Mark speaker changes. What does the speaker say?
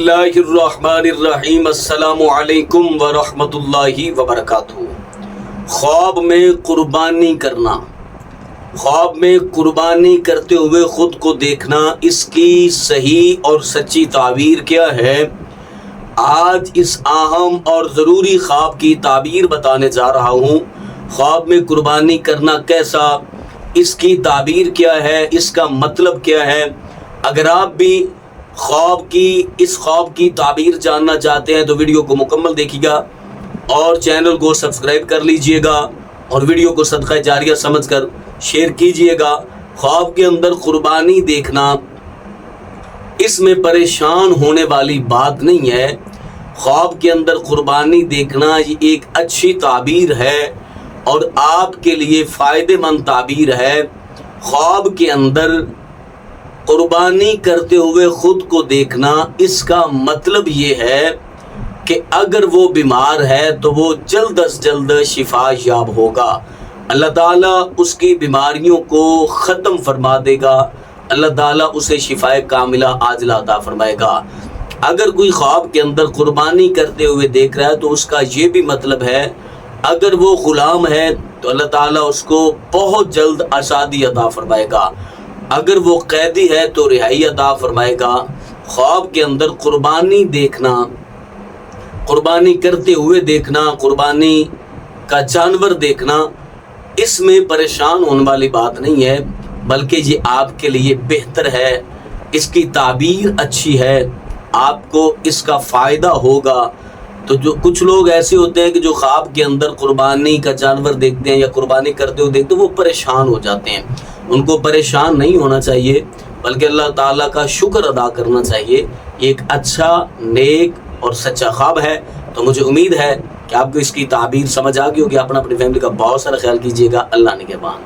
Speaker 1: बिस्मिल्लाहिर्रहमानिर्रहीम। अस्सलामु अलैकुम वरहमतुल्लाहि वबरकातुहू। ख्वाब में कुर्बानी करना, ख्वाब में कुर्बानी करते हुए ख़ुद को देखना, इसकी सही और सच्ची ताबीर क्या है? आज इस अहम और ज़रूरी ख्वाब की ताबीर बताने जा रहा हूँ। ख्वाब में कुर्बानी करना कैसा, इसकी ताबीर क्या है, इसका मतलब क्या है? अगर आप भी इस ख्वाब की ताबीर जानना चाहते हैं तो वीडियो को मुकम्मल देखिएगा और चैनल को सब्सक्राइब कर लीजिएगा और वीडियो को सदका जारिया समझकर शेयर कीजिएगा। ख्वाब के अंदर कुर्बानी देखना, इसमें परेशान होने वाली बात नहीं है। ख्वाब के अंदर कुर्बानी देखना ये एक अच्छी ताबीर है और आपके लिए फ़ायदेमंद ताबीर है। ख्वाब के अंदर कुर्बानी करते हुए ख़ुद को देखना, इसका मतलब ये है कि अगर वो बीमार है तो वो जल्द अज जल्द शिफा याब होगा। अल्लाह ताला उसकी बीमारियों को ख़त्म फरमा देगा। अल्लाह ताला उसे शिफाए कामिला आजिला अता फरमाएगा। अगर कोई ख्वाब के अंदर कुर्बानी करते हुए देख रहा है तो उसका ये भी मतलब है, अगर वो ग़ुलाम है तो अल्लाह ताला उसको बहुत जल्द आज़ादी अता फरमाएगा। अगर वो कैदी है तो रिहाई अता फरमाएगा। ख्वाब के अंदर कुर्बानी देखना, कुर्बानी करते हुए देखना, कुर्बानी का जानवर देखना, इसमें परेशान होने वाली बात नहीं है, बल्कि ये आपके लिए बेहतर है। इसकी ताबीर अच्छी है, आपको इसका फ़ायदा होगा। तो जो कुछ लोग ऐसे होते हैं कि जो ख्वाब के अंदर कुर्बानी का जानवर देखते हैं या कुर्बानी करते हुए देखते हैं, वो परेशान हो जाते हैं। उनको परेशान नहीं होना चाहिए, बल्कि अल्लाह ताला का शुक्र अदा करना चाहिए। एक अच्छा, नेक और सच्चा ख्वाब है। तो मुझे उम्मीद है कि आपको इसकी ताबीर समझ आ गई होगी। अपनी फैमिली का बहुत सारा ख्याल कीजिएगा। अल्लाह निगहबान।